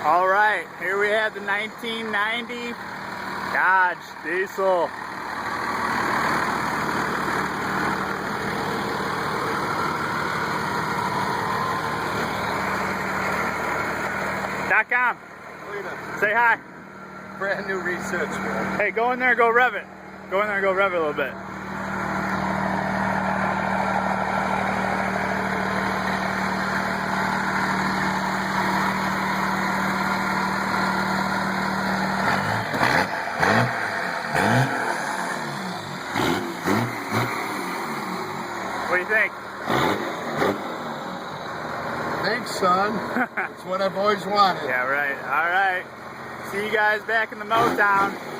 All right, here we have the 1990 Dodge Diesel. .com. Say hi. Brand new research, man. Hey, go in there and go rev it. Go in there and go rev it a little bit. What do you think? Thanks, son. It's what I've always wanted. Yeah, right. All right. See you guys back in the Motown.